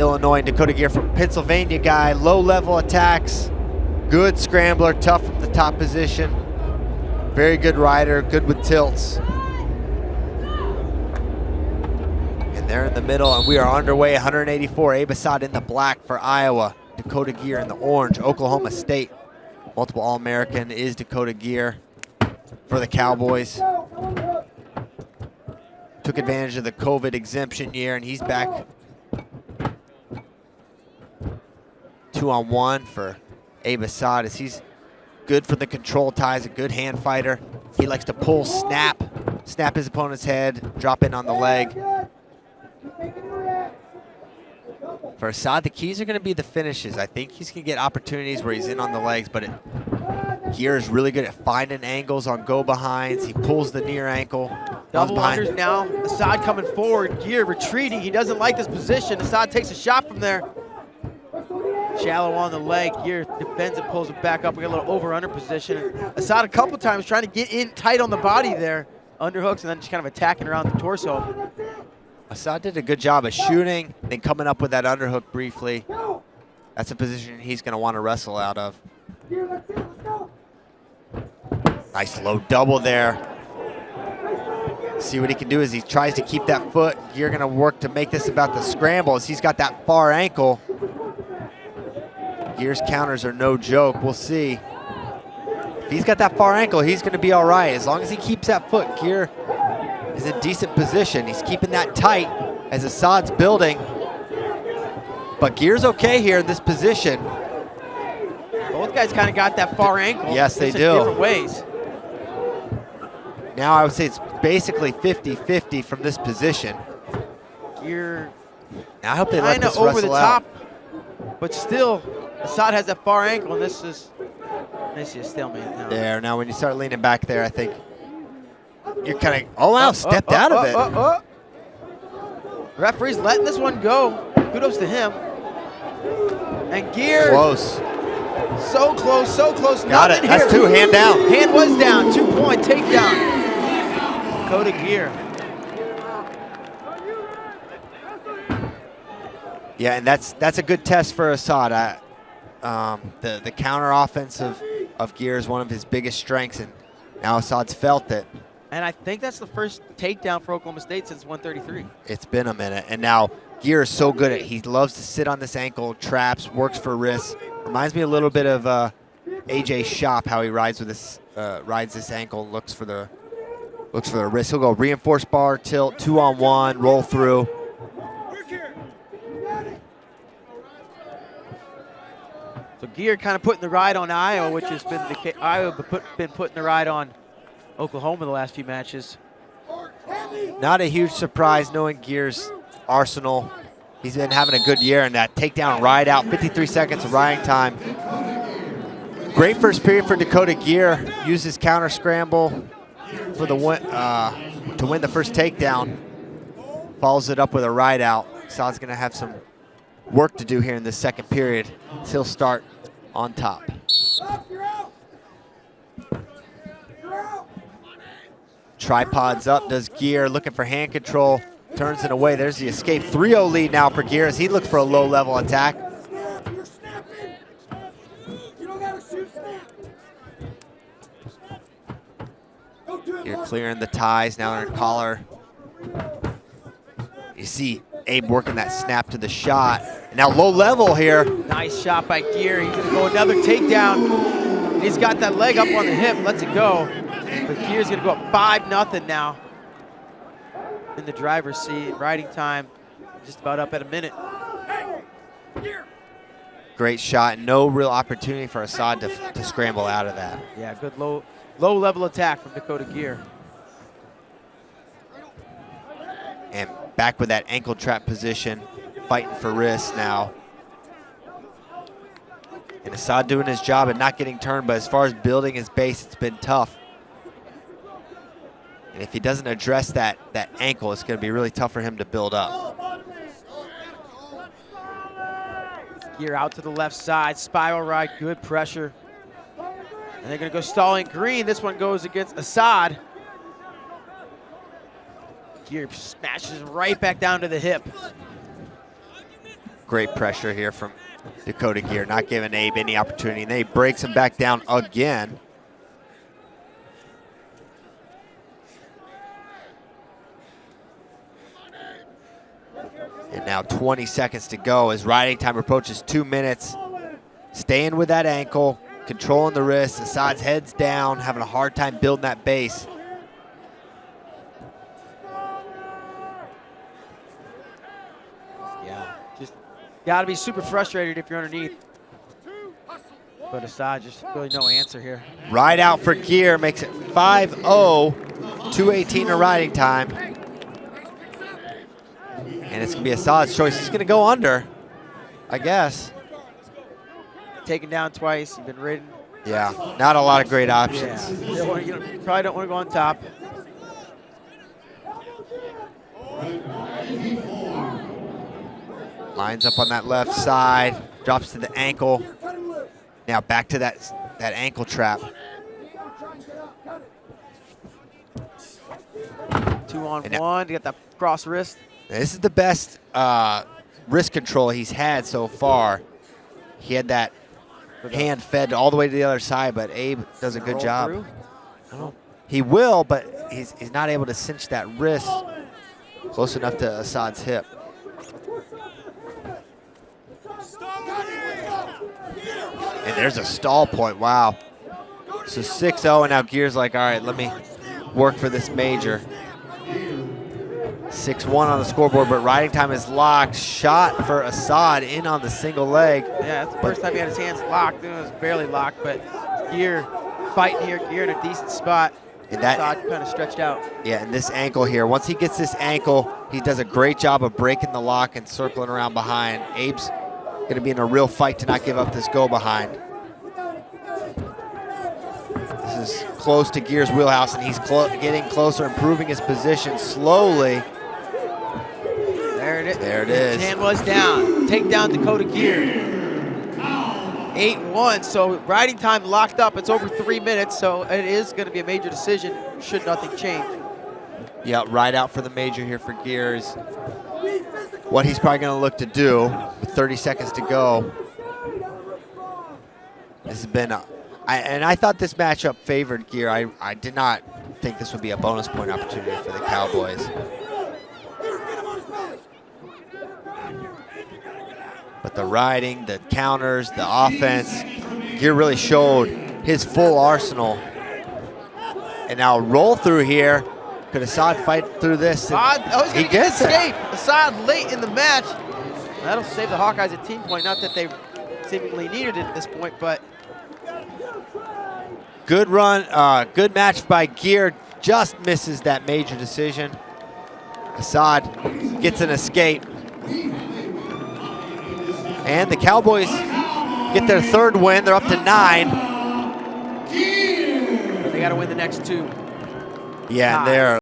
Illinois, Dakota Geer from Pennsylvania guy, low-level attacks, good scrambler, tough from the top position, very good rider, good with tilts. And they're in the middle, and we are underway, 184. Abe Assad in the black for Iowa, Dakota Geer in the orange, Oklahoma State. Multiple All-American is Dakota Geer for the Cowboys. Took advantage of the COVID exemption year, and he's back 2-on-1 for Abe Assad, as he's good for the control ties, a good hand fighter. He likes to pull, snap his opponent's head, drop in on the leg. For Assad, the keys are going to be the finishes. I think he's going to get opportunities where he's in on the legs, but Geer is really good at finding angles on go-behinds. He pulls the near ankle. Double unders now. Assad coming forward. Geer retreating. He doesn't like this position. Assad takes a shot from there. Shallow on the leg. Geer defends and pulls it back up. We got a little over-under position. Assad a couple times trying to get in tight on the body there. Underhooks and then just kind of attacking around the torso. Assad did a good job of shooting, then coming up with that underhook briefly. That's a position he's going to want to wrestle out of. Nice low double there. See what he can do as he tries to keep that foot. Geer going to work to make this about the scramble as he's got that far ankle. Geer's counters are no joke. We'll see. If he's got that far ankle, he's going to be all right. As long as he keeps that foot, Geer is in decent position. He's keeping that tight as Assad's building. But Geer's okay here in this position. Both guys kind of got that far ankle. Yes, they do. In different ways. Now I would say it's basically 50-50 from this position. Geer now I hope they let this wrestle over the out. top, but still, Assad has that far ankle, and this is a stalemate now. There, now when you start leaning back there, I think you're kind of, oh wow, stepped out of it. Referee's letting this one go. Kudos to him. And Geer. Close. So close, so close. Got it, that's two, hand down. Hand was down, 2-point takedown. Dakota Geer. Yeah, and that's a good test for Assad. The counter offense of Geer is one of his biggest strengths, and now Assad's felt it. And I think that's the first takedown for Oklahoma State since 133. It's been a minute, and now Geer is so good at, he loves to sit on this ankle, traps, works for wrists. Reminds me a little bit of AJ Shop, how he rides with this ankle, looks for the wrist. He'll go reinforced bar, tilt, 2-on-1, roll through. So Geer kind of putting the ride on Iowa, which has been Iowa been putting the ride on Oklahoma the last few matches. Not a huge surprise knowing Geer's arsenal. He's been having a good year, and that takedown ride out, 53 seconds of riding time. Great first period for Dakota Geer. Used his counter scramble for the to win the first takedown. Follows it up with a ride out. Assad's going to have some work to do here in the second period. So he'll start on top. Tripods up, does Geer, looking for hand control. Turns it away. There's the escape. 3-0 lead now for Geer as he looks for a low-level attack. Geer clearing the ties. Now they're in collar. You see Abe working that snap to the shot. And now low level here. Nice shot by Geer. He's going to go another takedown. He's got that leg up on the hip. Lets it go. But Geer's going to go up 5-0 now. In the driver's seat, riding time just about up at a minute. Great shot, no real opportunity for Assad to scramble out of that. Yeah, good low level attack from Dakota Geer. And back with that ankle trap position, fighting for wrists now. And Assad doing his job and not getting turned, but as far as building his base, it's been tough. And if he doesn't address that ankle, it's going to be really tough for him to build up. Geer out to the left side, spiral ride, good pressure. And they're going to go stalling green. This one goes against Assad. Geer smashes right back down to the hip. Great pressure here from Dakota Geer, not giving Abe any opportunity. And then he breaks him back down again. And now 20 seconds to go as riding time approaches 2 minutes. Staying with that ankle, controlling the wrist. Assad's head's down, having a hard time building that base. Yeah, just got to be super frustrated if you're underneath. But Assad, just really no answer here. Ride out for Geer, makes it 5-0, 2:18 in riding time. And it's gonna be Assad's choice. He's gonna go under, I guess. Taken down twice, you've been ridden. Yeah, not a lot of great options. Yeah. You probably don't want to go on top. Lines up on that left side, drops to the ankle. Now back to that ankle trap. 2-on-1 to get that cross wrist. This is the best wrist control he's had so far. He had that hand fed all the way to the other side, but Abe does a good job. He will, but he's not able to cinch that wrist close enough to Assad's hip. And there's a stall point, wow. So 6-0, and now Geer's like, all right, let me work for this major. 6-1 on the scoreboard, but riding time is locked. Shot for Assad in on the single leg. Yeah, that's the first time he had his hands locked. It was barely locked, but Geer fighting here. Geer in a decent spot. And Assad kind of stretched out. Yeah, and this ankle here. Once he gets this ankle, he does a great job of breaking the lock and circling around behind. Abe's going to be in a real fight to not give up this go behind. This is close to Geer's wheelhouse, and he's getting closer, improving his position slowly. There it is. There it is. His hand was down. Take down Dakota Geer. 8-1, so riding time locked up. It's over 3 minutes, so it is going to be a major decision should nothing change. Yeah, ride out for the major here for Geer is what he's probably going to look to do with 30 seconds to go. This has been and I thought this matchup favored Geer. I did not think this would be a bonus point opportunity for the Cowboys. But the riding, the counters, the offense, Geer really showed his full arsenal. And now a roll through here. Could Assad fight through this? He gets escape. Assad late in the match. That'll save the Hawkeyes a team point. Not that they seemingly needed it at this point, but. Good run, good match by Geer. Just misses that major decision. Assad gets an escape. And the Cowboys get their third win. They're up to 9. They got to win the next 2. Yeah, and they're